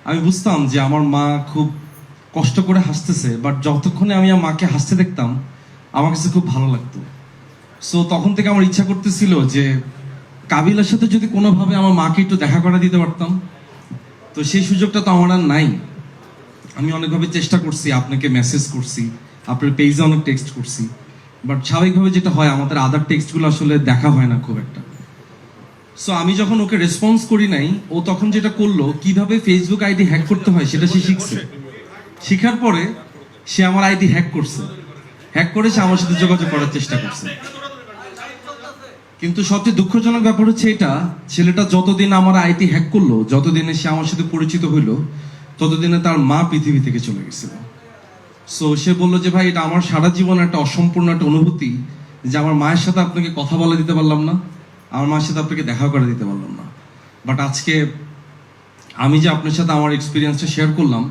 আমি বুঝতাম যে আমার মা খুব কষ্ট করে হাসতেছে, বাট যতক্ষণে আমি আমার মাকে হাসতে দেখতাম আমার কাছে খুব ভালো লাগতো। সো তখন থেকে আমার ইচ্ছা করতেছিল যে কাবিলার সাথে যদি কোনোভাবে আমার মাকে একটু দেখা করে দিতে পারতাম। তো সেই সুযোগটা তো আমার আর নাই। আমি অনেকভাবে চেষ্টা করছি, আপনাকে মেসেজ করছি, আপনার পেজে অনেক টেক্সট করছি, বাট স্বাভাবিকভাবে যেটা হয় আমাদের আদার টেক্সটগুলো আসলে দেখা হয় না খুব একটা। সো আমি যখন ওকে রেসপন্স করি নাই, ও তখন যেটা করলো কিভাবে ফেসবুক আইডি হ্যাক করতে হয় সেটা সে শিখছে। শিখার পরে সে আমার আইডি হ্যাক করছে, হ্যাক করে সে আমার সাথে যোগাযোগ করার চেষ্টা করছে। কিন্তু সবচেয়ে দুঃখজনক ব্যাপার হচ্ছে এটা, ছেলেটা যতদিন আমার আইডি হ্যাক করলো, যতদিনে সে আমার সাথে পরিচিত হইলো, ততদিনে তার মা পৃথিবী থেকে চলে গেছিল। সো সে বললো যে ভাই, এটা আমার সারা জীবন একটা অসম্পূর্ণ একটা অনুভূতি যে আমার মায়ের সাথে আপনাকে কথা বলে দিতে পারলাম না, আমার মায়ের সাথে আপনাকে দেখা করে দিতে পারলাম না। বাট আজকে আমি যে আপনার সাথে আমার এক্সপিরিয়েন্সটা শেয়ার করলাম,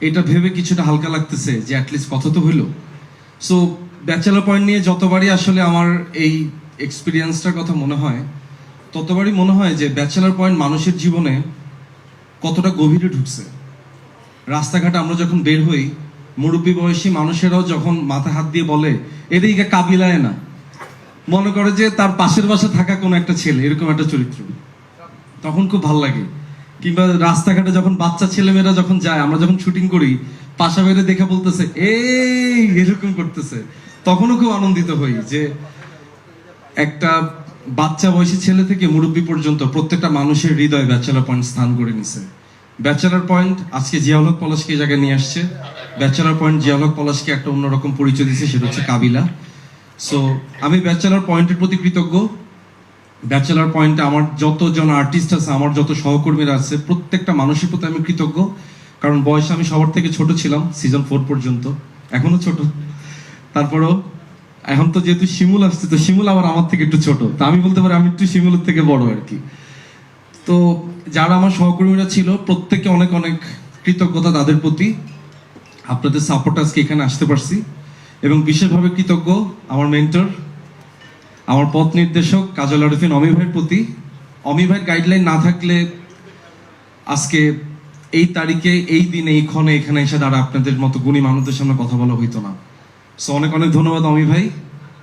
এটা ভেবে কিছুটা হালকা লাগতেছে যে অ্যাটলিস্ট কথা তো হইলো। সো ব্যাচেলর পয়েন্ট নিয়ে যতবারই আসলে আমার এই এক্সপিরিয়েন্সটার কথা মনে হয়, ততবারই মনে হয় যে ব্যাচেলর পয়েন্ট মানুষের জীবনে কতটা গভীরে ঢুকছে। রাস্তাঘাটে আমরা যখন বের হই, মুরব্বী বয়সী মানুষেরাও যখন মাথা হাত দিয়ে বলে এদিকে কাবিলায় না, মনে করে যে তার পাশের বাসা থাকা কোনো একটা ছেলে, এরকম একটা চরিত্র, তখন খুব ভালো লাগে। কিংবা রাস্তাঘাটে যখন বাচ্চা ছেলেমেয়েরা যখন যায়, আমরা যখন শুটিং করি, পাশা বেড়ে দেখে বলতেছে এই এরকম করতেছে, তখনও খুব আনন্দিত হই যে একটা বাচ্চা বয়সী ছেলে থেকে মুরব্বী পর্যন্ত প্রত্যেকটা মানুষের হৃদয় ব্যাচেলর পয়েন্ট স্থান করে নিছে। ব্যাচেলর পয়েন্ট আজকে জিয়াউল হক পলাশকে এই জায়গায় নিয়ে আসছে। ব্যাচেলর পয়েন্ট জিয়াউল হক পলাশকে একটা অন্যরকম পরিচয় দিচ্ছে, সেটা হচ্ছে কাবিলা। সো আমি ব্যাচেলর পয়েন্টের প্রতি কৃতজ্ঞ। ব্যাচেলর পয়েন্টে আমার যতজন আর্টিস্ট আছে, আমার যত সহকর্মীরা আছে, প্রত্যেকটা মানুষের প্রতি আমি কৃতজ্ঞ। কারণ বয়সে আমি সবার থেকে ছোট ছিলাম সিজন 4 পর্যন্ত, এখনো ছোট। তারপরেও এখন তো যেহেতু শিমুল আসছে, তো শিমুল আবার আমার থেকে একটু ছোট, তা আমি বলতে পারি আমি একটু শিমুলের থেকে বড় আর কি। তো যারা আমার সহকর্মীরা ছিল প্রত্যেকে অনেক অনেক কৃতজ্ঞতা তাদের প্রতি। আপনাদের সাপোর্ট আজকে এখানে আসতে পারছি। এবং বিশেষভাবে কৃতজ্ঞ আমার মেন্টর, আমার পথ নির্দেশক কাজল আরিফিন অমি ভাইয়ের প্রতি। অমি ভাইয়ের গাইডলাইন না থাকলে আজকে এই তারিখে, এই দিনে, এই ক্ষণে এখানে এসে দাঁড়া আপনাদের মতো গুণী মানুষদের সামনে কথা বলা হইতো না। সো অনেক অনেক ধন্যবাদ অমি ভাই,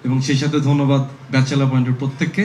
এবং সেই সাথে ধন্যবাদ ব্যাচেলর পয়েন্টের প্রত্যেককে।